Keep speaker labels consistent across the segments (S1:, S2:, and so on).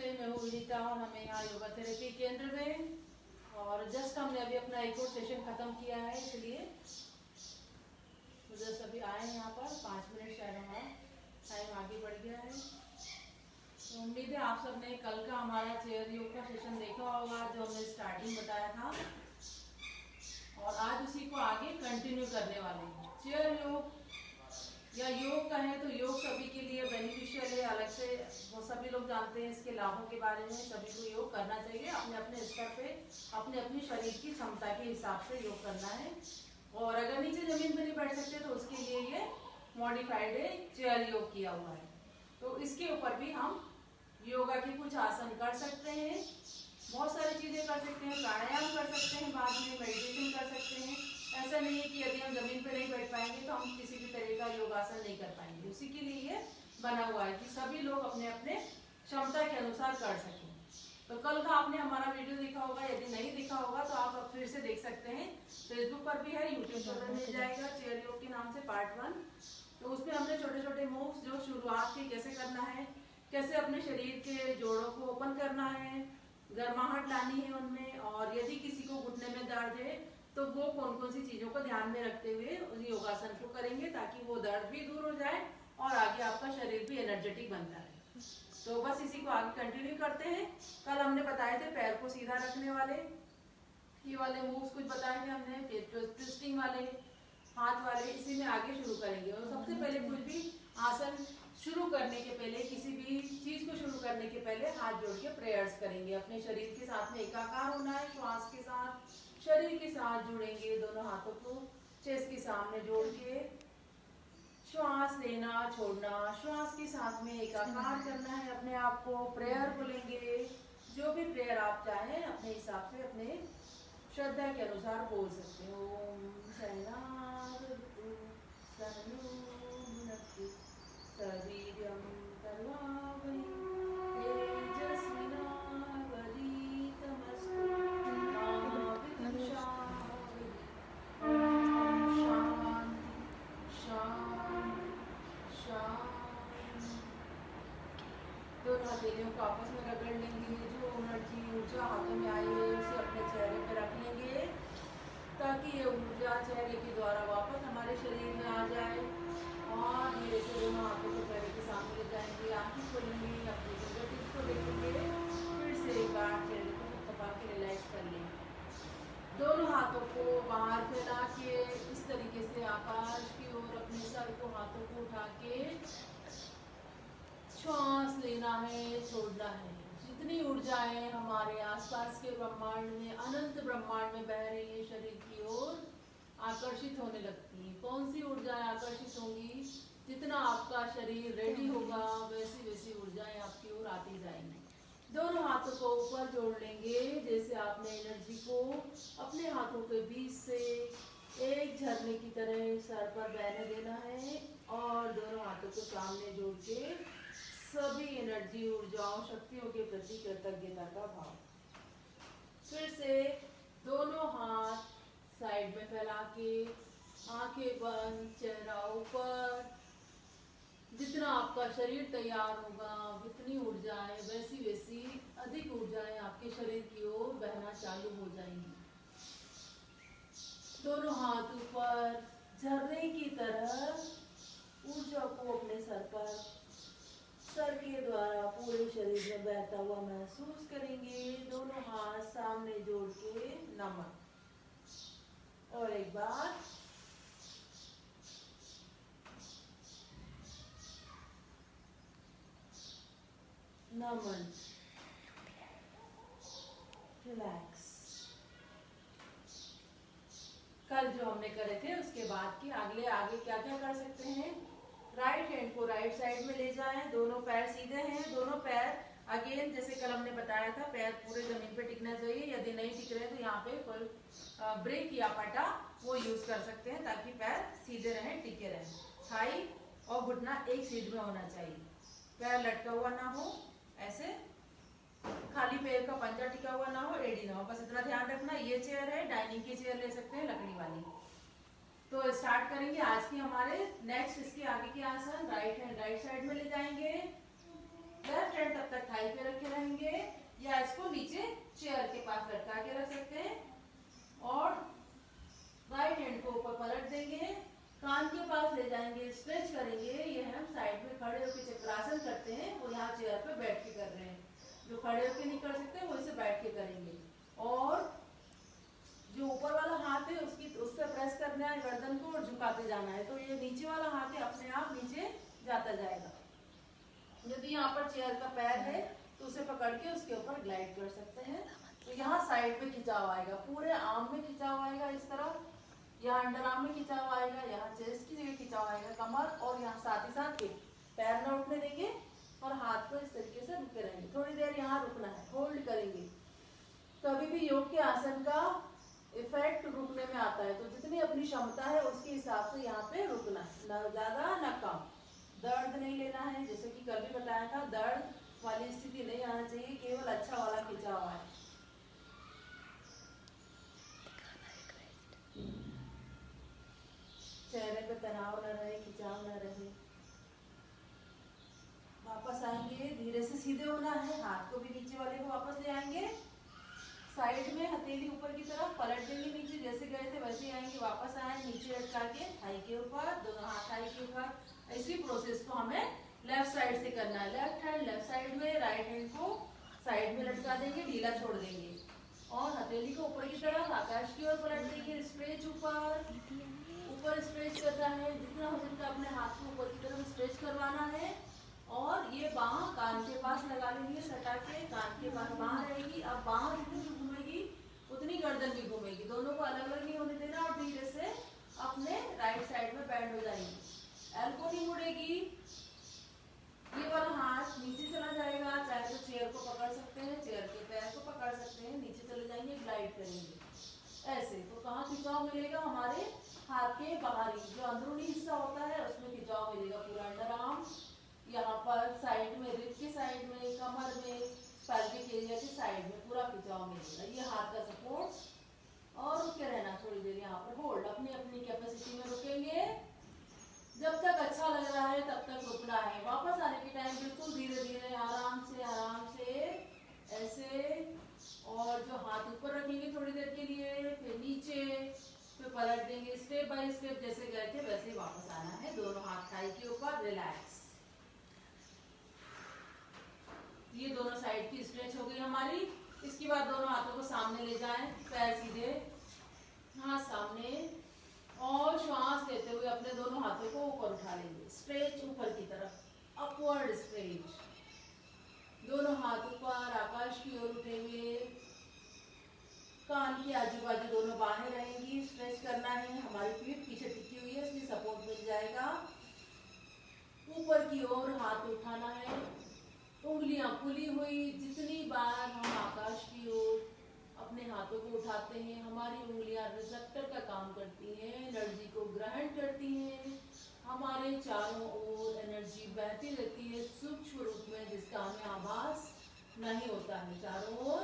S1: नमस्ते, मैं हूँ विनीता और हमें यहाँ योगा थेरेपी केंद्र में और जस्ट हमने अभी अपना एक और सेशन ख़त्म किया है, इसलिए तो जस्ट अभी आए हैं यहाँ पर 5 मिनट शायद हमारा टाइम आगे बढ़ गया है। तो उम्मीद है आप सब ने कल का हमारा चेयर योग का सेशन देखा होगा जो हमने स्टार्टिंग बताया था और आज उसी को आगे कंटिन्यू करने वाले हैं। चेयर योग या योग कहें तो योग सभी के लिए बेनिफिशियल है, अलग से वो सभी लोग जानते हैं इसके लाभों के बारे में। सभी को योग करना चाहिए, अपने अपने स्तर पे अपने अपनी शरीर की क्षमता के हिसाब से योग करना है। और अगर नीचे जमीन पर नहीं बैठ सकते तो उसके लिए ये मॉडिफाइड है, चेयर योग किया हुआ है। तो इसके ऊपर भी हम योगा के कुछ आसन कर सकते हैं, बहुत सारी चीजें कर सकते हैं, प्राणायाम कर सकते हैं, बाद में मेडिटेशन कर सकते हैं। ऐसा नहीं है कि यदि हम जमीन पर नहीं बैठ पाएंगे तो हम किसी भी तरह का योगासन नहीं कर पाएंगे। उसी के लिए ये बना हुआ है कि सभी लोग अपने अपने क्षमता के अनुसार कर सकें। तो कल का आपने हमारा वीडियो देखा होगा, यदि नहीं देखा होगा तो आप फिर से देख सकते हैं। फेसबुक पर भी है, यूट्यूब पर मिल जाएगा, चेयर योग के नाम से पार्ट 1। तो उसमें हमने छोटे छोटे मूव्स जो शुरुआत के कैसे करना है, कैसे अपने शरीर के जोड़ों को ओपन करना है, गर्माहट लानी है उनमें, और यदि किसी को घुटने में दर्द है तो वो कौन कौन सी चीजों को ध्यान में रखते हुए उस योगासन को करेंगे ताकि वो दर्द भी दूर हो जाए और आगे आपका शरीर भी एनर्जेटिक बनता है। तो बस इसी को आगे कंटिन्यू करते हैं। कल हमने बताए थे पैर को सीधा रखने वाले ये वाले मूव्स कुछ बताए थे हमने, ट्विस्टिंग वाले, हाथ वाले, इसी में आगे शुरू करेंगे। और सबसे पहले कुछ भी आसन शुरू करने के पहले, किसी भी चीज को शुरू करने के पहले हाथ जोड़ के प्रेयर्स करेंगे। अपने शरीर के साथ में एकाकार होना है, श्वास के साथ शरीर के साथ जुड़ेंगे, दोनों हाथों को चेस्ट के सामने जोड़ के श्वास लेना छोड़ना, श्वास के साथ में एकाकार करना है अपने आप को। प्रेयर बोलेंगे, जो भी प्रेयर आप चाहें अपने हिसाब से अपने श्रद्धा के अनुसार बोल सकते हो। ओम सहनावतु सहनो भुनक्तु सवीर्यं कर्वावहै तेजस्विनावधीतमस्तु मा विद्विषावहै। ओम शांति शांति शांति। दोनों हथेलियों को आपस में रगड़ लेंगे, जो एनर्जी ऊर्जा हाथों में आई है उसे अपने चेहरे पर रख लेंगे ताकि ये ऊर्जा चेहरे के द्वारा वापस हमारे शरीर में आ जाए। और धीरे से दोनों हाथों को चेहरे के सामने ले जाएंगे, आंखें खोलेंगे, अपने फिंगरटिप्स को देखेंगे, फिर से एक बार चेहरे को थपथपा के रिलैक्स कर लेंगे। दोनों हाथों को बाहर फैला के इस तरीके से आकाश की ओर अपने सर को, हाथों को उठा के श्वास लेना है, छोड़ना है। जितनी ऊर्जाएं हमारे आसपास के ब्रह्मांड में, अनंत ब्रह्मांड में बह रही है शरीर की ओर, आकर्षित होने लगती है। कौन सी ऊर्जाएं आकर्षित होंगी? जितना आपका शरीर रेडी होगा वैसी वैसी ऊर्जाएं आपकी ओर आती जाएंगी। दोनों हाथों को ऊपर जोड़ लेंगे, जैसे आपने एनर्जी को अपने हाथों के बीच से एक झरने की तरह सर पर बहने देना है और दोनों हाथों को सामने जोड़ के सभी एनर्जी, ऊर्जाओं, शक्तियों के प्रति कृतज्ञता का भाव। फिर से दोनों हाथ साइड में फैला के, आंखें बंद, चेहरा ऊपर। जितना आपका शरीर तैयार होगा जितनी ऊर्जाएं वैसी वैसी अधिक ऊर्जाएं आपके शरीर की ओर बहना चालू हो जाएंगी। दोनों हाथ ऊपर झरने की तरह ऊर्जा को अपने सर पर, सर के द्वारा पूरे शरीर में बहता हुआ महसूस करेंगे। दोनों हाथ सामने जोड़ के नमन। और एक बार नमन, रिलैक्स। कल जो हमने करे थे उसके बाद की आगे क्या क्या कर सकते हैं? राइट हैंड को राइट साइड में ले जाएं, दोनों पैर सीधे हैं, दोनों पैर अगेन जैसे कल हमने बताया था पैर पूरे जमीन पे टिकना चाहिए। यदि नहीं टिक रहे तो यहाँ पे कोई ब्रेक या पटा वो यूज कर सकते हैं ताकि पैर सीधे रहें, टिके रहें। थाई और घुटना एक सीध में होना चाहिए, पैर लटका हुआ ना हो, ऐसे खाली पैर का पंजा टिका हुआ ना हो, एड़ी ना हो, बस इतना ध्यान रखना। ये चेयर है, डाइनिंग की चेयर ले सकते हैं, लकड़ी वाली। तो स्टार्ट करेंगे आज की हमारे नेक्स्ट इसके आगे के आसन। राइट हैंड राइट साइड में ले जाएंगे, लेफ्ट हैंड तब तक थाई पे रखे रहेंगे। खड़े होकर चक्रासन करते हैं वो यहाँ चेयर पे बैठ के कर रहे हैं। जो खड़े होकर नहीं कर सकते वो इसे बैठ के करेंगे। और जो ऊपर वाला हाथ है उससे प्रेस करना है गर्दन को और झुकाते जाना है। तो ये नीचे वाला हाथ है अपने आप नीचे जाता जाएगा। यदि यहाँ पर चेयर का पैर है तो उसे पकड़ के उसके ऊपर ग्लाइड कर सकते हैं। तो यहाँ साइड में खिंचाव आएगा, पूरे आर्म में खिंचाव आएगा इस तरह, यहाँ अंडर आर्म में खिंचाव आएगा, यहाँ चेस्ट की जगह खिंचाव आएगा कमर, और यहाँ साथ ही साथ पैर न उठने देंगे और हाथ को इस तरीके से रुके रहेंगे। थोड़ी देर यहाँ रुकना है, होल्ड करेंगे। कभी भी योग के आसन का इफेक्ट रुकने में आता है, तो जितनी अपनी क्षमता है उसके हिसाब से यहाँ पे रुकना है, न ज्यादा न कम। दर्द नहीं लेना है, जैसे कि कल भी बताया था, दर्द वाली स्थिति नहीं आना चाहिए, केवल अच्छा वाला खिंचाव है। चेहरे पे तनाव न रहे, खिंचाव न रहे। वापस आएंगे, धीरे से सीधे होना है, हाथ को भी नीचे वाले को वापस ले आएंगे, साइड में हथेली ऊपर की तरफ पलट देंगे, नीचे जैसे गए थे वैसे ही आएंगे, वापस आए नीचे लटका के थाई के ऊपर, दोनों हाथ थाई के ऊपर। इसी प्रोसेस को हमें लेफ्ट साइड से करना है। लेफ्ट हैंड लेफ्ट साइड में, राइट हैंड को साइड में लटका देंगे, ढीला छोड़ देंगे और हथेली को ऊपर की तरफ आकाश की ओर पलट देंगे। स्ट्रेच ऊपर स्ट्रेच करना है, जितना हो सकता है अपने हाथ को ऊपर की तरफ स्ट्रेच करवाना है। और ये बाह कान के पास लगा लेंगे, सटा के कान के पास बाह रहेगी। अब बाह जितनी घूमेगी उतनी गर्दन भी घूमेगी, दोनों को अलग अलग नहीं होने देना। और धीरे से अपने राइट साइड में बैंड हो जाएगी, एल्बो नहीं मुड़ेगी। ये वाला हाथ नीचे चला जाएगा, चाहे तो चेयर को पकड़ सकते हैं, चेयर के पैर को पकड़ सकते हैं, नीचे चले जाएंगे, ग्लाइड करेंगे ऐसे। तो कहाँ खिंचाव मिलेगा? हमारे हाथ के बाहरी जो अंदरूनी हिस्सा होता है उसमें खिंचाव मिलेगा, पूरा अंडर आर्म, यहाँ पर साइड में, रिब की साइड में, कमर में, पैल्विक एरिया की साइड में पूरा खिंचाव मिलेगा। ये हाथ का सपोर्ट। और रुके रहना थोड़ी देर यहाँ पर, होल्ड, अपनी अपनी कैपेसिटी में रुकेंगे। जब तक अच्छा लग रहा है तब तक रुकना है। वापस आने के टाइम बिल्कुल धीरे धीरे आराम से ऐसे। और जो हाथ ऊपर रखेंगे थोड़ी देर के लिए, फिर नीचे, फिर पलट देंगे, स्टेप बाय स्टेप जैसे गए थे वैसे ही वापस आना है। दोनों हाथ थाई के ऊपर, रिलैक्स। ये दोनों साइड की स्ट्रेच हो गई हमारी। इसके बाद दोनों हाथों को सामने ले जाएं, पैर सीधे, हाथ सामने, और श्वास लेते हुए अपने दोनों हाथों को ऊपर उठा लेंगे, स्ट्रेच ऊपर की तरफ, अपवर्ड स्ट्रेच। दोनों हाथ ऊपर आकाश की ओर उठे हुए, कान के आजू बाजू दोनों बाहें रहेंगी। स्ट्रेच करना है, हमारी पीठ पीछे टिकी हुई है इसलिए सपोर्ट मिल जाएगा। ऊपर की ओर हाथ उठाना है, उंगलियां खुली हुई। जितनी बार हम आकाश की ओर अपने हाथों को उठाते हैं, हमारी उंगलियां रिसेप्टर का काम करती हैं, एनर्जी को ग्रहण करती हैं, हमारे चारों ओर एनर्जी बहती रहती है सूक्ष्म रूप में, जिसका हमें आभास नहीं होता है। चारों ओर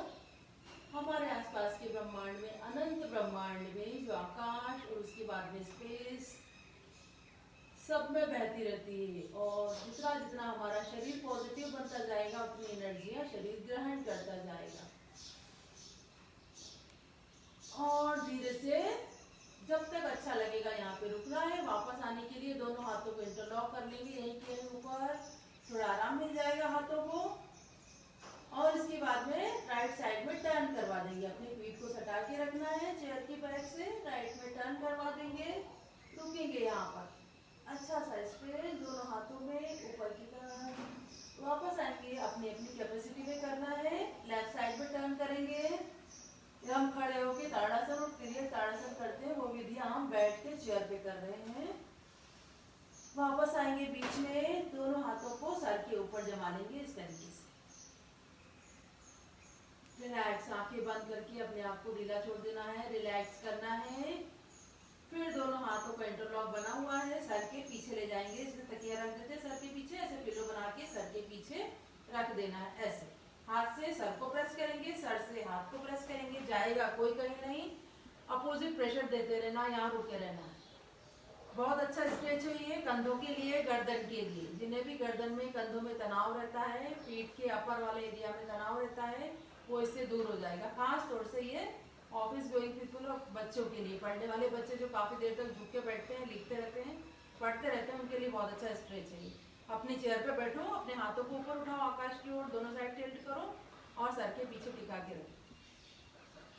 S1: हमारे आसपास के ब्रह्मांड में, अनंत ब्रह्मांड में जो आकाश और उसके बाद में स्पेस, सब में बहती रहती है। और जितना जितना हमारा शरीर पॉजिटिव बनता जाएगा उतनी एनर्जियां शरीर ग्रहण करता जाएगा। और धीरे से जब तक अच्छा लगेगा यहाँ पे रुकना है। वापस आने के लिए दोनों हाथों को इंटरलॉक कर लेंगे यहीं के ऊपर, थोड़ा आराम मिल जाएगा हाथों को। और इसके बाद में राइट साइड में टर्न करवा देंगे, अपनी पीठ को सटा के रखना है चेयर के बैक से, राइट में टर्न करवा देंगे, रुकेंगे यहाँ पर, अच्छा सा स्ट्रेच दोनों हाथों में ऊपर की तरफ। वापस आएंगे, अपनी अपनी कैपेसिटी में करना है। लेफ्ट साइड में टर्न करेंगे, हम खड़े होके ताड़ासन और क्रिया ताड़ासन करते हैं, वो विधि हम बैठ के चेयर पे कर रहे हैं। वापस आएंगे, बीच में दोनों हाथों को सर के ऊपर जमा लेंगे इस तरीके से। रिलैक्स, आंखें बंद करके अपने आप को ढीला छोड़ देना है, रिलैक्स करना है। फिर दोनों हाथों का इंटरलॉक बना हुआ है, सर के पीछे ले जाएंगे, जैसे तकिया रख देते सर के पीछे, ऐसे पिलो बना के सर के पीछे रख देना है। ऐसे हाथ से सर को प्रेस करेंगे, सर से हाथ को प्रेस करेंगे, जाएगा कोई कहीं नहीं, अपोजिट प्रेशर देते रहना, यहाँ रुके रहना। बहुत अच्छा स्ट्रेच है ये कंधों के लिए, गर्दन के लिए। जिन्हें भी गर्दन में, कंधों में तनाव रहता है, पीठ के अपर वाले एरिया में तनाव रहता है, वो इससे दूर हो जाएगा। खास तौर से ये ऑफिस गोइंग पीपल और बच्चों के लिए, पढ़ने वाले बच्चे जो काफी देर तक झुक के बैठते हैं, लिखते रहते हैं, पढ़ते रहते हैं, उनके लिए बहुत अच्छा स्ट्रेच है। अपनी चेयर पे बैठो, अपने हाथों को ऊपर उठाओ आकाश की ओर, दोनों साइड टिल्ट करो और सर के पीछे टिका के रखो।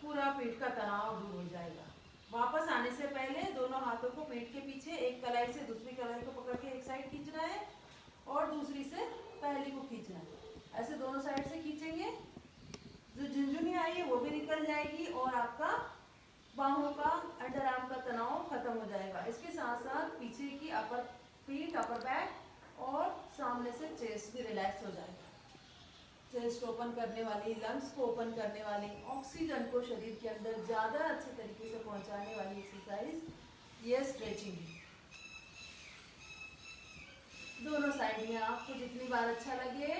S1: पूरा पीठ का तनाव दूर हो जाएगा। वापस आने से पहले दोनों हाथों को पीठ के पीछे, एक कलाई से दूसरी कलाई को पकड़ के एक साइड खींचना है और दूसरी से पहली को खींचना है। ऐसे दोनों साइड से खींचेंगे, जो झुनझुनी आई है वो भी निकल जाएगी और आपका बाहों का, अंडर आर्म का तनाव खत्म हो जाएगा। इसके साथ साथ पीछे की अपर पीठ, अपर बैक और सामने से चेस्ट भी रिलैक्स हो जाएगा। चेस्ट ओपन करने वाली, लंग्स को ओपन करने वाली, ऑक्सीजन को शरीर के अंदर ज़्यादा अच्छे तरीके से पहुंचाने वाली एक्सरसाइज ये स्ट्रेचिंग है। दोनों साइड में आपको जितनी बार अच्छा लगे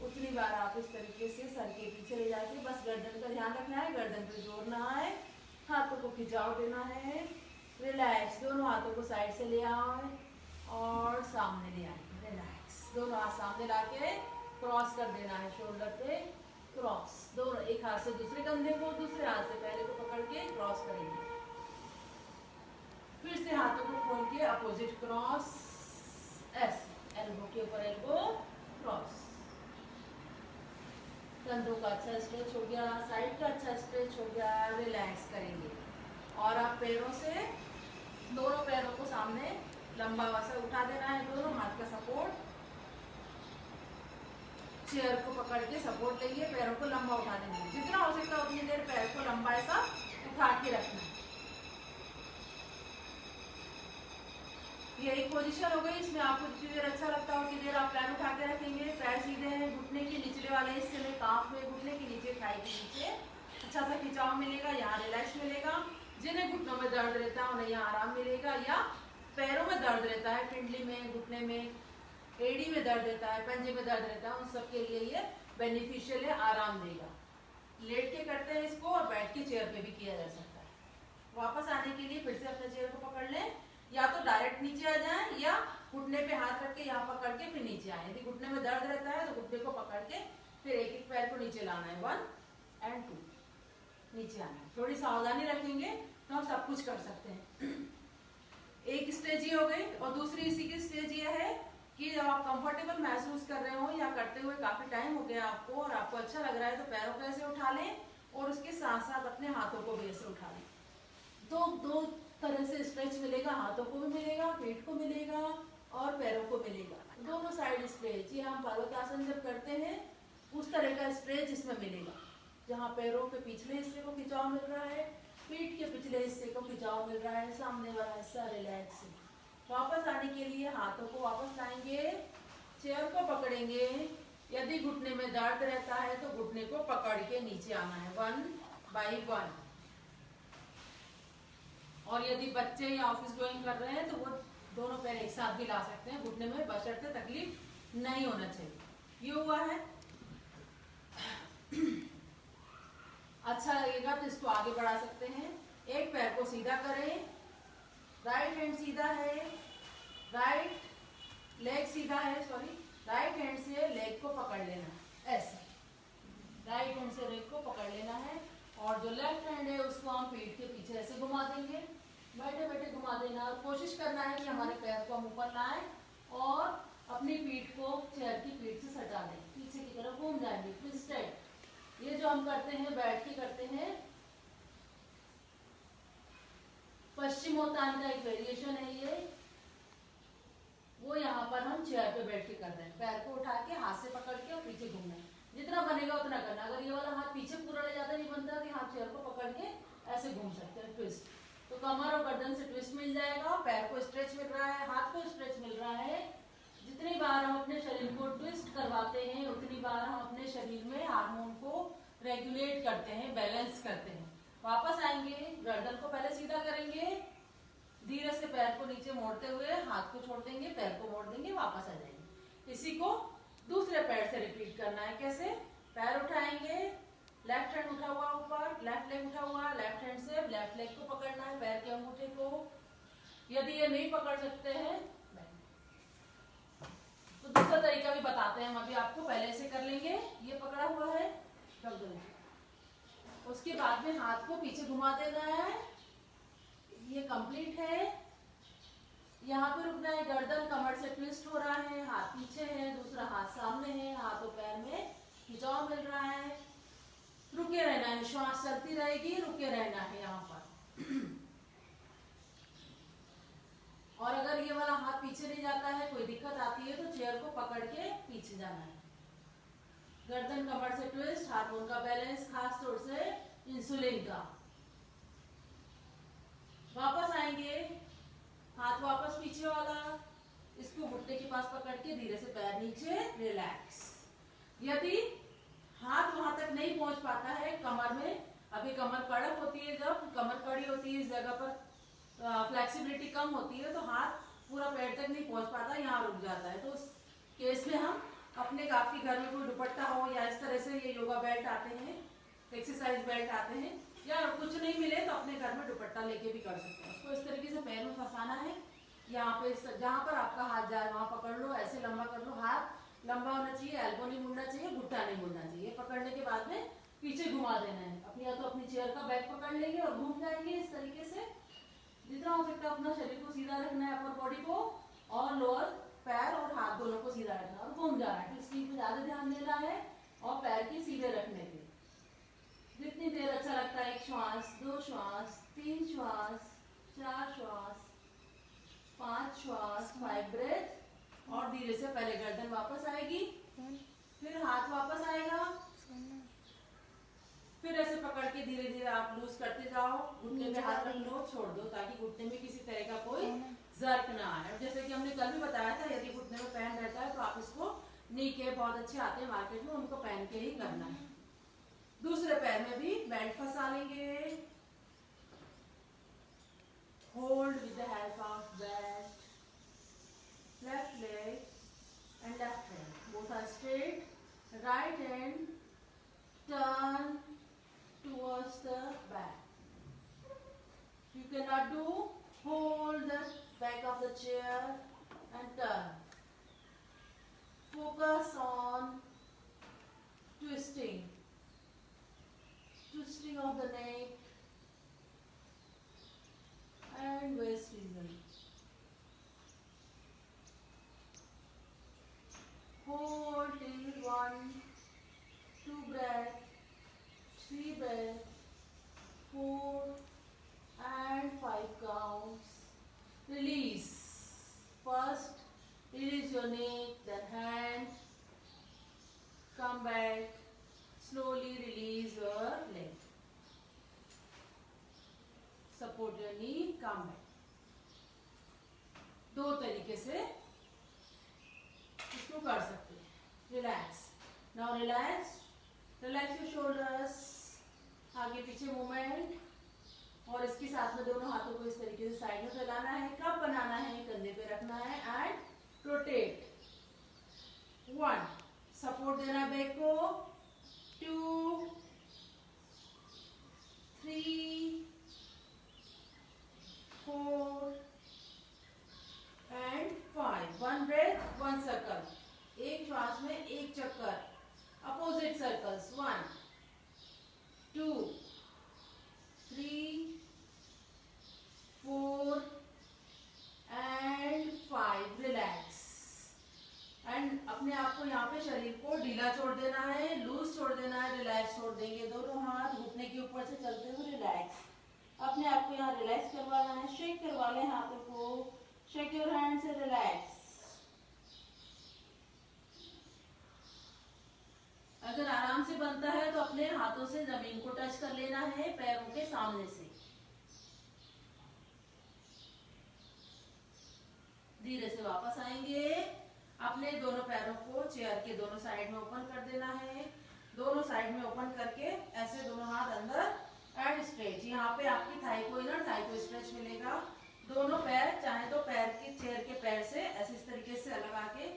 S1: उतनी बार आप इस तरीके से सर के पीछे ले जाके, बस गर्दन का ध्यान रखना है, गर्दन पे जोर ना आए, हाथों को खिंचाव देना है, रिलैक्स। दोनों हाथों को साइड से ले आए और सामने ले आए, रिलैक्स। दोनों हाथ सामने लाके क्रॉस कर देना है, शोल्डर पे क्रॉस। दोनों, एक हाथ से दूसरे कंधे को, दूसरे हाथ से पहले को पकड़ के क्रॉस करेंगे। फिर से हाथों को खोल के अपोजिट क्रॉस, ऐसे एल्बो के ऊपर एल्बो क्रॉस। कंधों का अच्छा स्ट्रेच हो गया, साइड का अच्छा स्ट्रेच हो गया, रिलैक्स करेंगे। और आप पैरों से, दोनों पैरों को सामने लंबा वैसा उठा देना है, दोनों हाथ का सपोर्ट, चेयर को पकड़ के सपोर्ट लेंगे, पैरों को लंबा उठा देंगे। जितना हो सकता है उतनी देर पैर को लंबा ऐसा उठा के रखना है। ये एक पोजीशन हो गई, इसमें आपको जितनी देर अच्छा लगता है उतनी देर आप पैर उठा के रखेंगे। पैर सीधे हैं, घुटने के निचले वाले हिस्से में, काफ में, घुटने के नीचे, थाई के नीचे अच्छा सा खिंचाव मिलेगा, यहाँ रिलैक्स मिलेगा। जिन्हें घुटनों में दर्द रहता है उन्हें यहाँ आराम मिलेगा, या पैरों में दर्द रहता है, पिंडली में, घुटने में, एड़ी में दर्द रहता है, पंजे में दर्द रहता है, उन सब के लिए ये बेनिफिशियल है, आराम देगा। लेट के करते हैं इसको और बैठ के चेयर पे भी किया जा सकता है। वापस आने के लिए फिर से अपने चेयर को पकड़ लें, या तो डायरेक्ट नीचे आ जाएं या घुटने पे हाथ रख के यहाँ पकड़ के फिर नीचे आए। यदि घुटने में दर्द रहता है तो घुटने को पकड़ के फिर एक एक पैर को नीचे लाना है, 1 और 2, नीचे आना है। थोड़ी सावधानी रखेंगे तो हम सब कुछ कर सकते हैं। एक स्टेज ये हो गई, और दूसरी इसी की स्टेज ये है कि जब आप कंफर्टेबल महसूस कर रहे हो या करते हुए काफी टाइम हो गया आपको और आपको अच्छा लग रहा है, तो पैरों को ऐसे उठा लें और उसके साथ साथ अपने हाथों को भी ऐसे उठा लें। तो दो तरह से स्ट्रेच मिलेगा, हाथों को भी मिलेगा, पेट को मिलेगा और पैरों को मिलेगा, दोनों साइड स्ट्रेच। ये हम पर्वतासन जब करते हैं उस तरह का स्ट्रेच इसमें मिलेगा, जहाँ पैरों के पिछले हिस्से को खिंचाव मिल रहा है, पीठ के पिछले हिस्से को खिंचाव मिल रहा है, सामने वाला हिस्सा रिलैक्स है। वापस आने के लिए हाथों को वापस लाएंगे, चेयर को पकड़ेंगे। यदि घुटने में दर्द रहता है तो घुटने को पकड़ के नीचे आना है, 1 बाय 1। और यदि बच्चे या ऑफिस गोइंग कर रहे हैं तो वो दोनों पैर एक साथ भी ला सकते हैं घुटने में, बशर्ते तकलीफ नहीं होना चाहिए। ये हुआ है। अच्छा लगेगा तो इसको आगे बढ़ा सकते हैं। एक पैर को सीधा करें, राइट हैंड सीधा है, राइट लेग सीधा है, सॉरी, राइट हैंड से लेग को पकड़ लेना है, ऐसे राइट हैंड से लेग को पकड़ लेना है। और जो लेफ्ट हैंड है उसको हम पीठ के पीछे ऐसे घुमा देंगे, बैठे बैठे घुमा देना। और कोशिश करना है कि हमारे पैर को हम ऊपर लाएं और अपनी पीठ को चेयर की पीठ से सटा दें, पीछे की तरफ घूम जाएंगे, ट्विस्टेड। ये जो हम करते हैं बैठ के करते हैं, पश्चिमोत्तान का एक वेरिएशन है ये, वो यहाँ पर हम चेयर पे बैठ के कर रहे हैं। पैर को उठा के हाथ से पकड़ के और पीछे घूमना है, जितना बनेगा उतना करना। अगर ये वाला हाथ पीछे पूरा ले जाता नहीं बनता कि हाथ चेयर को पकड़ के ऐसे घूम सकते हैं, ट्विस्ट। तो कमर और गर्दन से ट्विस्ट मिल जाएगा, पैर को स्ट्रेच मिल रहा है, हाथ को स्ट्रेच मिल रहा है। जितनी बार हम अपने शरीर को ट्विस्ट करवाते हैं उतनी बार हम अपने शरीर में हार्मोन को रेगुलेट करते हैं, बैलेंस करते हैं। वापस आएंगे, गर्दन को पहले सीधा करेंगे, धीरे से पैर को नीचे मोड़ते हुए हाथ को छोड़ देंगे, पैर को मोड़ देंगे, वापस आ जाएंगे। इसी को दूसरे पैर से रिपीट करना है। कैसे? पैर उठाएंगे, लेफ्ट हैंड उठा हुआ ऊपर, लेफ्ट लेग उठा हुआ, लेफ्ट हैंड से लेफ्ट लेग को पकड़ना है, पैर के अंगूठे को। यदि ये नहीं पकड़ सकते हैं तो दूसरा तरीका भी बताते हैं हम अभी आपको, पहले से कर लेंगे। ये पकड़ा हुआ है, रख दो। उसके बाद में हाथ को पीछे घुमा देना है, ये कंप्लीट है। यहाँ पे रुकना है, गर्दन कमर से ट्विस्ट हो रहा है, हाथ पीछे है, दूसरा हाथ सामने है, हाथों पैर में खिंचाव मिल रहा है, रुके रहना है, श्वास चलती रहेगी, रुके रहना है यहाँ पर। और अगर ये वाला हाथ पीछे नहीं जाता है, कोई दिक्कत आती है, तो चेयर को पकड़ के पीछे जाना है। गर्दन कमर से ट्विस्ट, हाथों का बैलेंस, खास तौर से इंसुलिन का। वापस आएंगे, हाथ वापस पीछे वाला, इसको घुटने के पास पकड़ के धीरे से पैर नीचे, रिलैक्स। यदि हाथ वहां तक नहीं पहुंच पाता है कमर में, अभी कमर कड़क होती है, जब कमर कड़ी होती है, इस जगह पर फ्लेक्सिबिलिटी कम होती है, तो हाथ पूरा पैर तक नहीं पहुंच पाता, यहाँ रुक जाता है। तो उस केस में हम अपने आपके घर में कोई दुपट्टा हो या इस तरह से ये योगा बेल्ट आते हैं, एक्सरसाइज बेल्ट आते हैं, या कुछ नहीं मिले तो अपने घर में दुपट्टा लेके भी कर सकते हैं। उसको इस तरीके से पैर में फंसाना है, यहाँ पे जहाँ पर आपका हाथ जाए वहां पकड़ लो, ऐसे लंबा कर लो, हाथ लंबा होना चाहिए, एल्बो नहीं मुड़ना चाहिए, घुट्टा नहीं मुड़ना चाहिए। पकड़ने के बाद में पीछे घुमा देना है अपनी, या तो अपनी चेयर का बैक पकड़ लेंगे और घूम जाएंगे इस तरीके से। जितना हो सकता है अपना शरीर को सीधा रखना है, अपर बॉडी को, और लोअर पैर और हाथ दोनों को सीधा रखना और घूम जाना है। स्लीप पे ज्यादा ध्यान देना है और पैर की सीधे रखने पे। जितनी देर अच्छा लगता है, 1 श्वास, 2 श्वास, 3 श्वास, 4 श्वास, 5 श्वास, 5 ब्रेथ। और धीरे से पहले गर्दन वापस आएगी, फिर हाथ वापस आएगा, फिर ऐसे पकड़ के धीरे धीरे आप लूज करते जाओ। घुटने पे हाथ रख लो, छोड़ दो, ताकि घुटने में किसी तरह का कोई जर्क ना आए। जैसे कि हमने कल भी बताया था, यदि घुटने में पेन रहता है तो आप इसको नी के बहुत अच्छे आते हैं मार्केट में, उनको पहन के ही करना है। दूसरे पैर में भी बेल्ट फंसा लेंगे। Hold with the help of belt, left leg and left hand, both are straight, right hand turn towards the back. You cannot do hold the back of the chair and turn. Focus on twisting of the neck and waist region. Hold till 1, 2 breath, 3 breath, 4 and 5 counts. Release. First, release your neck, then hand. Come back. Slowly release your leg. Support your knee. Come back. 2 तरीके से इसको कर सकते हैं. Relax. Now relax. Relax your shoulders. आगे पीछे movement, और इसके साथ में दोनों हाथों को इस तरीके से साइड में फैलाना है, कप बनाना है, कंधे पे रखना है एंड रोटेट। 1, सपोर्ट देना बैक को, 2, 3, 4 एंड 5। 1 ब्रेथ, 1 सर्कल, एक श्वास में 1 चक्कर, opposite circles. 1, 2, 3, 4 and 5। Relax and अपने आप को यहाँ पे शरीर को ढीला छोड़ देना है, लूज छोड़ देना है, रिलैक्स छोड़ देंगे। दोनों हाथ घुटने के ऊपर से चलते हुए रिलैक्स। अपने आप को यहाँ रिलैक्स करवाना है, शेक करवा लें हाथों को, शेक योर हैंड से रिलैक्स। अगर आराम से बनता है तो अपने हाथों से जमीन को टच कर लेना है पैरों के सामने से। धीरे से वापस आएंगे, अपने दोनों पैरों को चेयर के दोनों साइड में ओपन कर देना है। दोनों साइड में ओपन करके ऐसे दोनों हाथ अंदर एंड स्ट्रेच। यहाँ पे आपकी थाई को, इनर थाई को स्ट्रेच मिलेगा। दोनों पैर चाहे तो पैर के, चेयर के पैर से ऐसे इस तरीके से अलग आके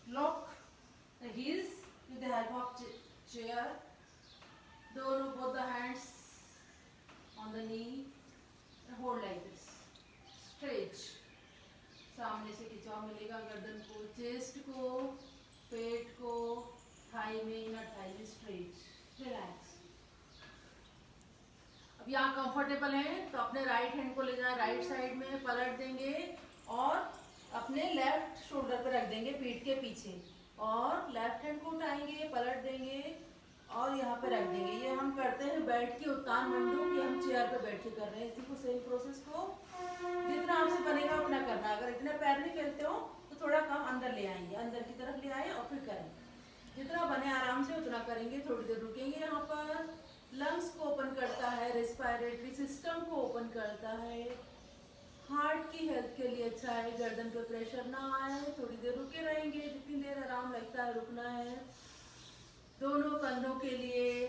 S1: lock the heels with the help of chair. दोनों both the hands on the knee and hold like this. Stretch. सामने से खिंचाव मिलेगा गर्दन को, चेस्ट को, पेट को, थाई में, इनर थाई में स्ट्रेच। रिलैक्स। अब यहाँ कंफर्टेबल हैं तो अपने राइट हैंड को ले जाए राइट साइड में, पलट देंगे और अपने लेफ्ट शोल्डर पे रख देंगे पीठ के पीछे, और लेफ्ट हैंड को उठाएंगे, पलट देंगे और यहाँ पे रख देंगे। ये हम करते हैं बैठ के उत्तान मंडूक, ये हम चेयर पे बैठ के कर रहे हैं। इसी को सेम प्रोसेस को जितना आपसे बनेगा उतना करना। अगर इतना पैर नहीं फैलते हो तो थोड़ा कम अंदर ले आएंगे, अंदर की तरफ ले आए और फिर करें। जितना बने आराम से उतना करेंगे। थोड़ी देर रुकेंगे। यहाँ पर लंग्स को ओपन करता है, रेस्पिरेटरी सिस्टम को ओपन करता है, हार्ट की हेल्थ के लिए अच्छा है, गर्दन पे प्रेशर ना आए। थोड़ी देर रुके रहेंगे, जितनी देर आराम लगता है रुकना है। दोनों कंधों के लिए,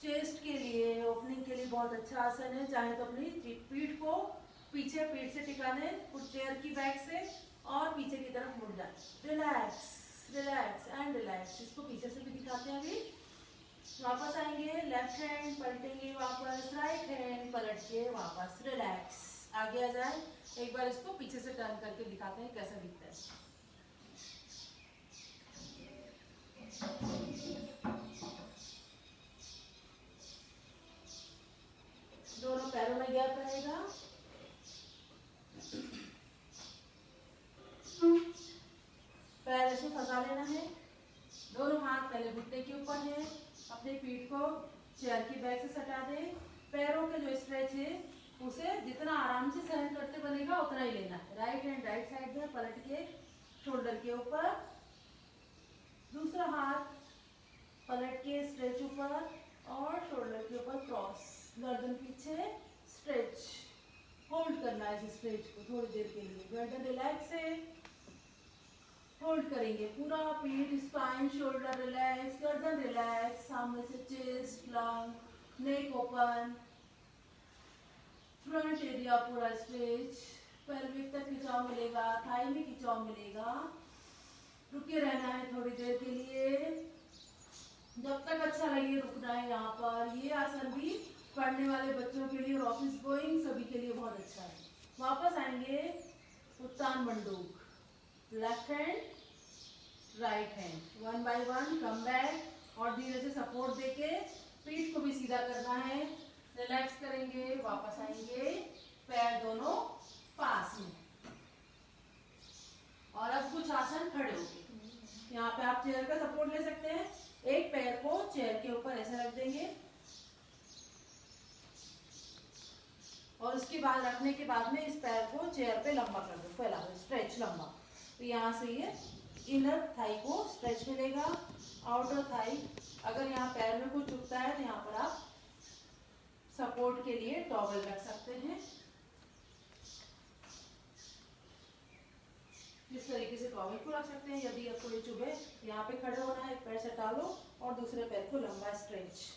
S1: चेस्ट के लिए, ओपनिंग के लिए बहुत अच्छा आसन है। चाहे तो अपनी पीठ को पीछे पीठ से टिका दें, कुछ चेयर की बैक से, और पीछे की तरफ मुड़ जाए। Relax relax and relax. इसको पीछे से भी दिखाते हैं। अभी वापस आएंगे, लेफ्ट हैंड पलटेंगे, वापस राइट हैंड पलट के वापस रिलैक्स। आगे आ जाए, एक बार इसको पीछे से टर्न करके दिखाते हैं कैसा दिखता है। दोनों पैरों में गैप रहेगा। पैर ऐसे फंसा लेना है। दोनों हाथ पहले घुटने के ऊपर है। अपने पीठ को चेयर की बैक से सटा दे। पैरों के जो स्ट्रेच है उसे जितना आराम से सहन करते बनेगा उतना ही लेना है। राइट हैंड राइट साइड में पलट के शोल्डर के ऊपर, दूसरा हाथ पलट के स्ट्रेच ऊपर और शोल्डर के ऊपर क्रॉस, गर्दन पीछे, स्ट्रेच। होल्ड करना है इस स्ट्रेच को थोड़ी देर के लिए। गर्दन रिलैक्स है, होल्ड करेंगे पूरा। पीठ, स्पाइन, शोल्डर रिलैक्स, गर्दन रिलैक्स, सामने से चेस्ट, लंग, नेक ओपन, फ्रंट एरिया पूरा स्ट्रेच, पेल्विक तक खिंचाव मिलेगा, थाई में खिंचाव मिलेगा। रुके रहना है थोड़ी देर के लिए, जब तक अच्छा लगे रुकना है। यहाँ पर ये आसन भी पढ़ने वाले बच्चों के लिए और ऑफिस गोइंग सभी के लिए बहुत अच्छा है। वापस आएंगे, उत्तान मंडूक, left hand right hand, one by one come back और धीरे से सपोर्ट देके पीठ को भी सीधा करना है। रिलैक्स करेंगे, वापस आएंगे, पैर दोनों पास में। और अब कुछ आसन खड़े होके, यहाँ पे आप चेयर का सपोर्ट ले सकते हैं। एक पैर को चेयर के ऊपर ऐसे रख देंगे और उसके बाद रखने के बाद में इस पैर को चेयर पे लंबा कर दो, फैला दो, स्ट्रेच लंबा। तो यहाँ से ये इनर थाई को स्ट्रेच मिलेगा, आउटर थाई। अगर यहाँ पैर में कुछ चुभता है तो यहाँ पर आप सपोर्ट के लिए टॉवल रख सकते हैं। इस तरीके से टॉवल को रख सकते हैं। यदि आपको ये चुभे, यहाँ पे खड़े होना है, एक पैर सटा लो और दूसरे पैर को लंबा स्ट्रेच।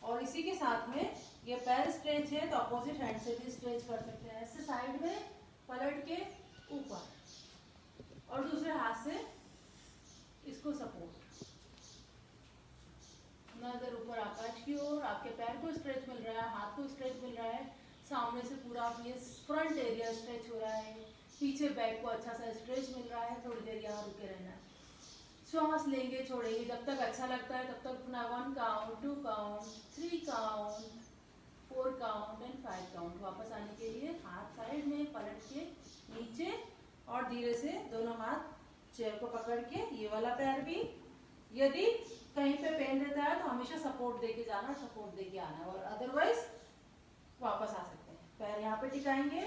S1: और इसी के साथ में ये पैर स्ट्रेच है तो अपोजिट हैंड से भी स्ट्रेच कर सकते हैं। ऐसे साइड में पलट के ऊपर और दूसरे हाथ से इसको सपोर्ट, नजर ऊपर आकाश की ओर। आपके पैर को स्ट्रेच मिल रहा है, हाथ को स्ट्रेच मिल रहा है, सामने से पूरा ये फ्रंट एरिया स्ट्रेच हो रहा है, पीछे बैक को अच्छा सा स्ट्रेच मिल रहा है। थोड़ी देर यहाँ रुके रहना है। श्वास लेंगे छोड़ेंगे, जब तक अच्छा लगता है तब तक अपना 1 count, 2 count, 3 count, 4 count and 5 count. वापस आने के लिए हाथ साइड में पलट के नीचे और धीरे से दोनों हाथ चेयर को पकड़ के, ये वाला पैर भी। यदि कहीं पे पेन रहता है तो हमेशा सपोर्ट देके जाना, सपोर्ट देके आना, और अदरवाइज वापस आ सकते हैं। पैर यहाँ पे टिकाएंगे,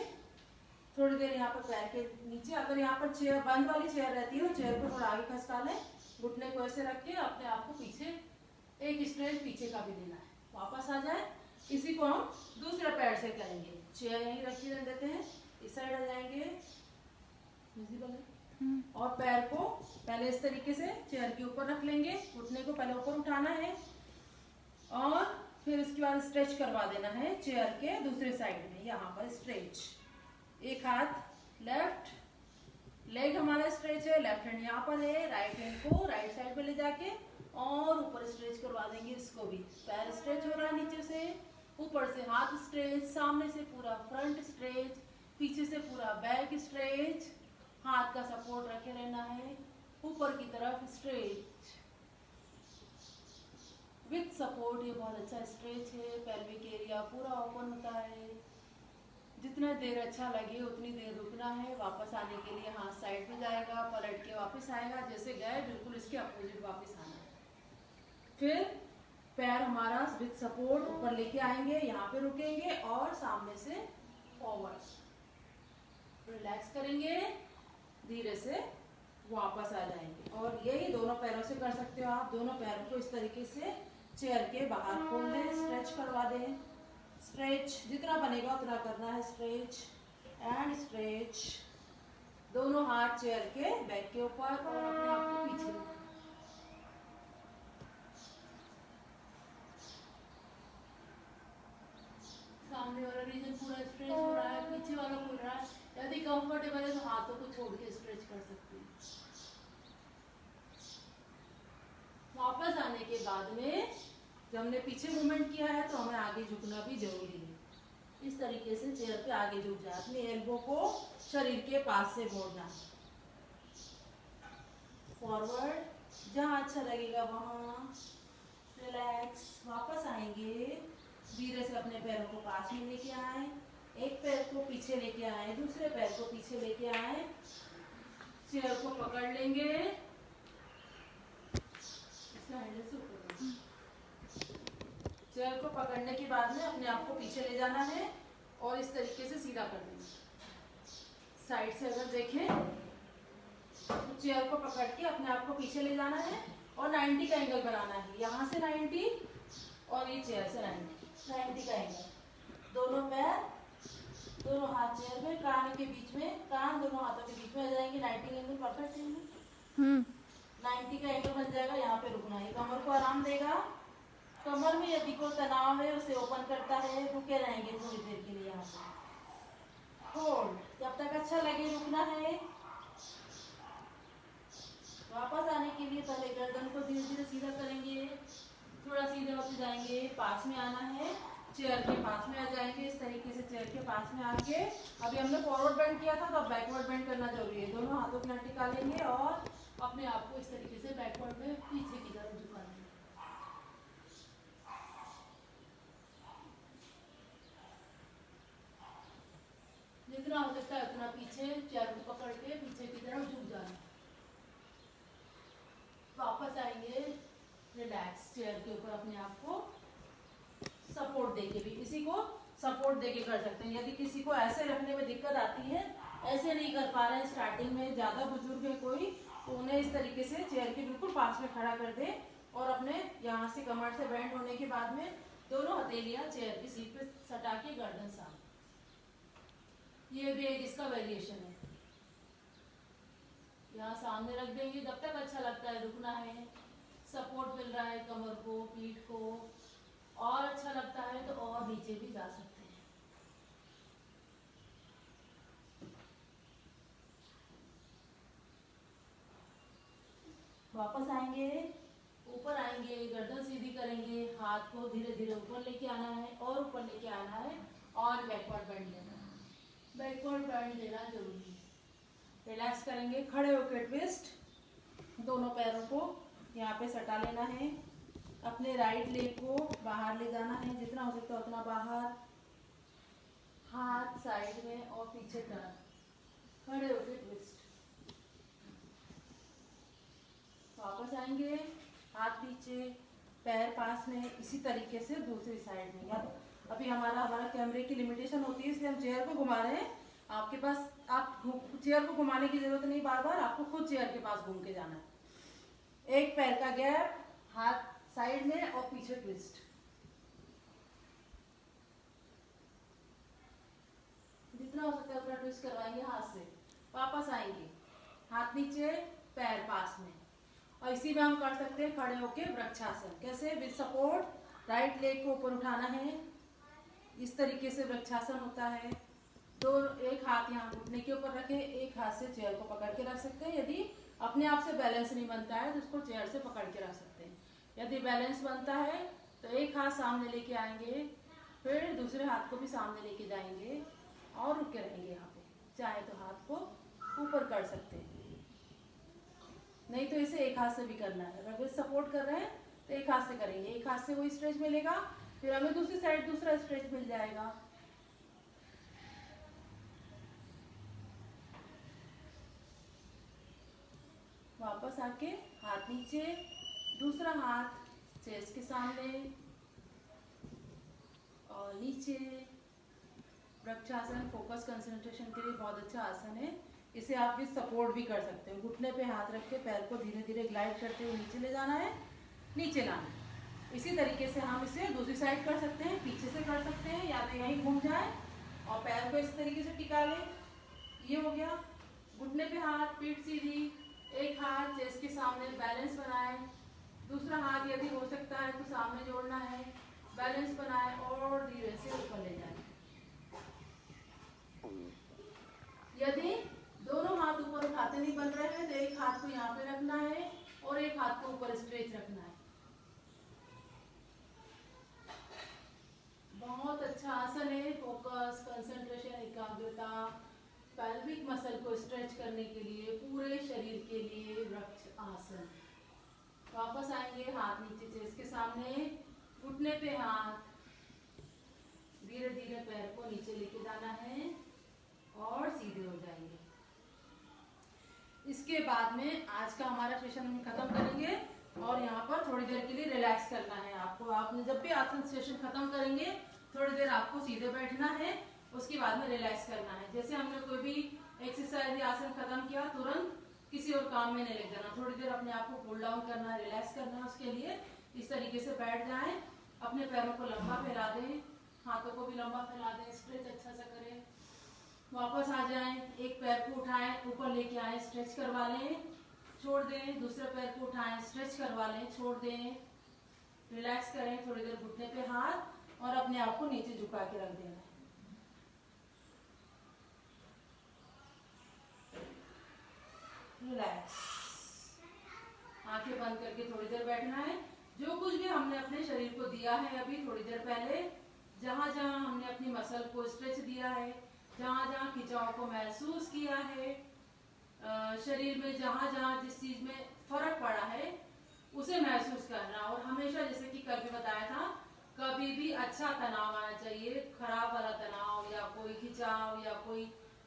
S1: थोड़ी देर यहाँ पर पैर के नीचे। अगर यहाँ पर चेयर बंद वाली चेयर रहती है तो चेयर को थोड़ा आगे खसका लें, घुटने को ऐसे रख के अपने आप को पीछे, एक स्ट्रेच पीछे का भी देना है। वापस आ जाए। इसी को हम दूसरे पैर से करेंगे। चेयर यहीं रखी रख देते हैं, इस साइड आ जाएंगे, विजिबल है। और पैर को पहले इस तरीके से चेयर के ऊपर रख लेंगे, घुटने को पहले ऊपर उठाना है और फिर उसके बाद स्ट्रेच करवा देना है चेयर के दूसरे साइड में। यहाँ पर स्ट्रेच, एक हाथ लेफ्ट, लेग हमारा स्ट्रेच है, लेफ्ट हैंड यहाँ पर है, राइट हैंड को राइट साइड पे ले जाके और ऊपर स्ट्रेच करवा देंगे। इसको भी पैर स्ट्रेच हो रहा है, नीचे से ऊपर से हाथ स्ट्रेच, सामने से पूरा फ्रंट स्ट्रेच, पीछे से पूरा बैक स्ट्रेच, हाथ का सपोर्ट रखे रहना है, ऊपर की तरफ स्ट्रेच, विथ सपोर्ट। ये बहुत अच्छा स्ट्रेच है, पेल्विक एरिया पूरा ओपन होता है। जितना देर अच्छा लगे उतनी देर रुकना है। वापस आने के लिए हाथ साइड में जाएगा, पलट के वापस आएगा, जैसे गए बिल्कुल इसके अपोजिट वापस आना है। फिर पैर हमारा विथ सपोर्ट ऊपर लेके आएंगे, यहाँ पे रुकेंगे और सामने से फॉरवर्ड रिलैक्स करेंगे, धीरे से वापस आ जाएंगे। और यही दोनों पैरों से कर सकते हो आप। दोनों पैरों को इस तरीके से चेयर के बाहर खोल दें, स्ट्रेच करवा दें। स्ट्रेच जितना बनेगा उतना करना है, स्ट्रेच एंड स्ट्रेच। दोनों हाथ चेयर के बैक के ऊपर और अपने आप को पीछे रखना। सामने वाला रीजन पूरा स्ट्रेच हो रहा है, पीछे वाला खुल रहा है। यदि कंफर्टेबल है तो हाथों को छोड़ के स्ट्रेच कर सकते हैं। वापस आने के बाद में जब हमने पीछे मूवमेंट किया है तो हमें आगे झुकना भी जरूरी है। इस तरीके से चेयर पे आगे झुक जाए, अपने एल्बो को शरीर के पास से मोड़ना, फॉरवर्ड, जहाँ अच्छा लगेगा वहाँ रिलैक्स। वापस आएंगे, धीरे से अपने पैरों को पास में लेके आए, एक पैर को पीछे लेके आए, दूसरे पैर को पीछे लेके आए, चेयर को पकड़ लेंगे, चेयर को पकड़ने के बाद में अपने आप को पीछे ले जाना है और इस तरीके से सीधा कर देना। साइड से अगर देखें तो चेयर को पकड़ के अपने आप को पीछे ले जाना है और 90 का एंगल बनाना है। यहाँ से 90 और ये चेयर से 90 का एंगल। दोनों पैर, दोनों हाथ चेयर में, कान के बीच में, कान दोनों हाथों के बीच में आ जाएंगे। 90 एंगल परफेक्ट है। 90 का एंगल बन जाएगा। यहाँ पे रुकना है, कमर को आराम देगा। कमर में यदि कोई तनाव है उसे ओपन करता है। रुके रहेंगे थोड़ी देर के लिए, यहाँ पे होल्ड, जब तक अच्छा लगे रुकना है। वापस आने के लिए पहले गर्दन को धीरे धीरे सीधा करेंगे, थोड़ा सीधे होते जाएंगे, पास में आना है, चेयर के पास में आ जाएंगे। इस तरीके से चेयर के पास में आके अभी हमने फॉरवर्ड बेंड किया था तो अब बैकवर्ड बेंड करना जरूरी है। दोनों हाथों को टिका लेंगे और अपने आप को इस तरीके से बैकवर्ड में पीछे की तरफ झुका लेंगे। जितना हो सकता है उतना पीछे, चेयर को पकड़ के पीछे की तरफ झुक जाना। वापस आएंगे, रिलैक्स, चेयर के ऊपर अपने आप को सपोर्ट देके भी, किसी को सपोर्ट देके कर सकते हैं। यदि किसी को ऐसे रखने में दिक्कत आती है, ऐसे नहीं कर पा रहे हैं, स्टार्टिंग में ज्यादा बुजुर्ग है कोई, तो उन्हें इस तरीके से चेयर के बिल्कुल पास में खड़ा कर दे और अपने यहाँ से कमर से बेंड होने के बाद में दोनों हथेलियां चेयर की सीट पे सटा के गर्दन सामने। ये भी एक इसका वेरिएशन है। यहाँ सामने रख देंगे, जब तक अच्छा लगता है रुकना है, सपोर्ट मिल रहा है कमर को, पीठ को, और अच्छा लगता है तो और नीचे भी जा सकते हैं। वापस आएंगे, ऊपर आएंगे, गर्दन सीधी करेंगे, हाथ को धीरे धीरे ऊपर लेके आना है और ऊपर लेके आना है और बैकवर्ड बेंड लेना है। बैकवर्ड बेंड लेना जरूरी है। रिलैक्स करेंगे, खड़े होकर ट्विस्ट, दोनों पैरों को यहाँ पे सटा लेना है। अपने राइट लेग को बाहर ले जाना है, जितना हो सकता है उतना बाहर, हाथ साइड में और पीछे टर्न, खड़े होकर ट्विस्ट। वापस आएंगे, हाथ पीछे, पैर पास में, इसी तरीके से दूसरी साइड में। या अभी हमारा कैमरे की लिमिटेशन होती है इसलिए हम चेयर को घुमा रहे हैं। आपके पास, आप चेयर को घुमाने की जरूरत नहीं, बार बार आपको खुद चेयर के पास घूम के जाना है। एक पैर का गैप, हाथ साइड में और पीछे ट्विस्ट। जितना हो सकता है उतना ट्विस्ट करवाएंगे हाथ से। वापस आएंगे, हाथ नीचे, पैर पास में, और इसी में हम कर सकते हैं खड़े होके वृक्षासन। कैसे? विद सपोर्ट, राइट लेग को ऊपर उठाना है, इस तरीके से वृक्षासन होता है। एक हाथ यहाँ घुटने के ऊपर रखे, एक हाथ से चेयर को पकड़ के रख सकते हैं। यदि अपने आप से बैलेंस नहीं बनता है तो उसको चेयर से पकड़ के रख सकते हैं। यदि बैलेंस बनता है तो एक हाथ सामने लेके आएंगे, फिर दूसरे हाथ को भी सामने लेके जाएंगे और रुके रहेंगे यहाँ पे। चाहे तो हाथ को ऊपर कर सकते हैं, नहीं तो इसे एक हाथ से भी करना है। अगर सपोर्ट कर रहे हैं तो एक हाथ से करेंगे, एक हाथ से वो स्ट्रेच मिलेगा, फिर हमें दूसरी साइड दूसरा स्ट्रेच मिल जाएगा। वापस आके हाथ नीचे, दूसरा हाथ चेस्ट के सामने और नीचे। वृक्षासन फोकस कंसंट्रेशन के लिए बहुत अच्छा आसन है। इसे आप विद सपोर्ट भी कर सकते हो। घुटने पे हाथ रख के पैर को धीरे धीरे ग्लाइड करते हुए नीचे ले जाना है, नीचे लाना है। इसी तरीके से हम इसे दूसरी साइड कर सकते हैं, पीछे से कर सकते हैं, या तो यहीं घूम जाए और पैर को इस तरीके से टिका लें। ये हो गया। घुटने पे हाथ, पीठ सीधी, एक हाथ चेस्ट के सामने, बैलेंस बनाए। दूसरा हाथ यदि हो सकता है तो सामने जोड़ना है, बैलेंस बनाए और धीरे से ऊपर ले जाए। यदि दोनों हाथ ऊपर उठाते नहीं बन रहे हैं तो एक हाथ को यहाँ पे रखना है और एक हाथ को ऊपर स्ट्रेच रखना है। बहुत अच्छा आसन है। फोकस, कंसंट्रेशन, एकाग्रता, पैल्विक मसल को स्ट्रेच करने के लिए, पूरे शरीर के लिए वृक्ष आसन। वापस आएंगे, हाथ नीचे चेस्ट के सामने, घुटने पे हाथ, धीरे धीरे पैर को नीचे लेके जाना है और सीधे हो जाएंगे। इसके बाद में आज का हमारा सेशन हम खत्म करेंगे और यहाँ पर थोड़ी देर के लिए रिलैक्स करना है आपको। आपने जब भी आसन सेशन खत्म करेंगे थोड़ी देर आपको सीधे बैठना है, उसके बाद में रिलैक्स करना है। जैसे हमने कोई भी एक्सरसाइज या आसन खत्म किया तुरंत किसी और काम में नहीं लग जाना, थोड़ी देर अपने आप को कूल डाउन करना है, रिलैक्स करना है। उसके लिए इस तरीके से बैठ जाएं, अपने पैरों को लंबा फैला दें, हाथों को भी लंबा फैला दें, स्ट्रेच अच्छा सा करें। वापस आ जाएं, एक पैर को उठाएं, ऊपर लेके आए, स्ट्रेच करवा लें, छोड़ दें, दूसरे पैर को उठाएं, स्ट्रेच करवा लें, छोड़ दें, रिलैक्स करें। थोड़ी देर घुटने पे हाथ और अपने आप को नीचे झुका के रख देना है। रिलैक्स, आंखें बंद करके थोड़ी देर बैठना है। जो कुछ भी हमने अपने शरीर को दिया है अभी थोड़ी देर पहले, जहां जहां हमने अपनी मसल को स्ट्रेच दिया है, जहां जहां खिंचाव को महसूस किया है, शरीर में जहां जहां जिस चीज में फर्क पड़ा है उसे महसूस करना। और हमेशा, जैसे कि कल भी बताया था, कभी भी अच्छा तनाव आना चाहिए, खराब वाला तनाव या कोई खिंचाव या कोई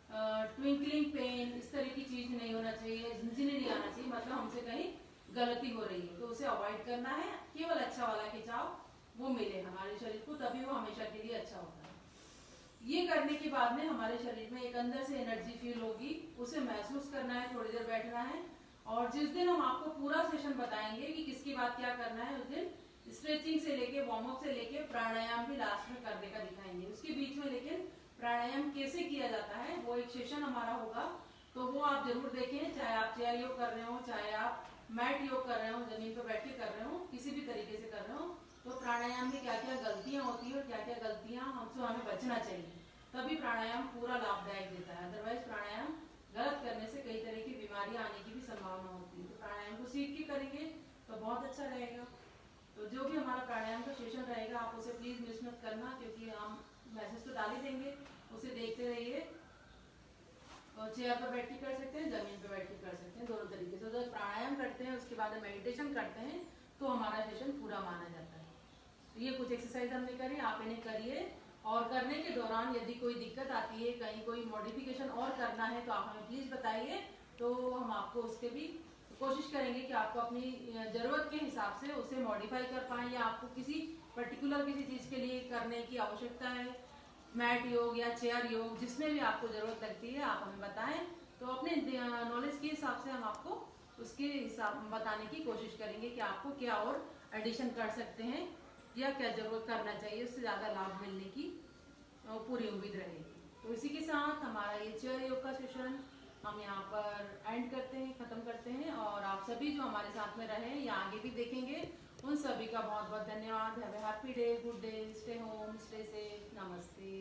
S1: ट्विंकलिंग पेन, इस तरह की चीज नहीं होना चाहिए, झिंझिनी नहीं आना चाहिए, मतलब हमसे कहीं गलती हो रही है तो उसे अवॉइड करना है। केवल अच्छा वाला खिंचाव वो मिले हमारे शरीर को, तभी वो हमेशा के लिए अच्छा होता है। ये करने के बाद में हमारे शरीर में एक अंदर से एनर्जी फील होगी, उसे महसूस करना है, थोड़ी देर बैठना है। और जिस दिन हम आपको पूरा सेशन बताएंगे कि किसकी बात क्या करना है, उस दिन स्ट्रेचिंग से लेके, वार्म अप से लेके प्राणायाम भी लास्ट में करने का दिखाएंगे। उसके बीच में लेकिन प्राणायाम कैसे किया जाता है वो एक सेशन हमारा होगा, तो वो आप जरूर देखें। चाहे आप चेयर योग कर रहे हो, चाहे आप मैट योग कर रहे हो, जमीन पर बैठ के कर रहे हो, किसी भी तरीके से कर रहे हो, तो प्राणायाम में क्या क्या गलतियां होती है और क्या क्या गलतियां हमसे हमें बचना चाहिए, तभी प्राणायाम पूरा लाभदायक देता है। अदरवाइज प्राणायाम गलत करने से कई तरह की बीमारियां आने की भी संभावना होती है। तो प्राणायाम को सीख के करेंगे तो बहुत अच्छा रहेगा। तो जो भी हमारा प्राणायाम का सेशन रहेगा आप उसे प्लीज मिस मत करना, क्योंकि हम मैसेज तो डाल ही देंगे, उसे देखते रहिए। और चेयर पर बैठ के कर सकते हैं, जमीन पर बैठ के कर सकते हैं, दोनों तरीके से। जब प्राणायाम करते हैं उसके बाद मेडिटेशन करते हैं तो हमारा सेशन पूरा माना जाता है। तो ये कुछ एक्सरसाइज हमने करी, आप इन्हें करिए। और करने के दौरान यदि कोई दिक्कत आती है, कहीं कोई मॉडिफिकेशन और करना है तो आप हमें प्लीज बताइए, तो हम आपको उसके भी कोशिश करेंगे कि आपको अपनी जरूरत के हिसाब से उसे मॉडिफाई कर पाए, या आपको किसी पर्टिकुलर किसी चीज के लिए करने की आवश्यकता है, मैट योग या चेयर योग, जिसमें भी आपको जरूरत लगती है आप हमें बताएं, तो अपने नॉलेज के हिसाब से हम आपको उसके हिसाब बताने की कोशिश करेंगे कि आपको क्या और एडिशन कर सकते हैं या क्या जरूरत करना चाहिए, उससे ज़्यादा लाभ मिलने की पूरी उम्मीद रहेगी। तो इसी के साथ हमारा ये चेयर योग का सेशन हम यहाँ पर एंड करते हैं, ख़त्म करते हैं। और आप सभी जो हमारे साथ में रहे या आगे भी देखेंगे, उन सभी का बहुत बहुत धन्यवाद। Have a happy day, good day, stay home, stay safe, नमस्ते।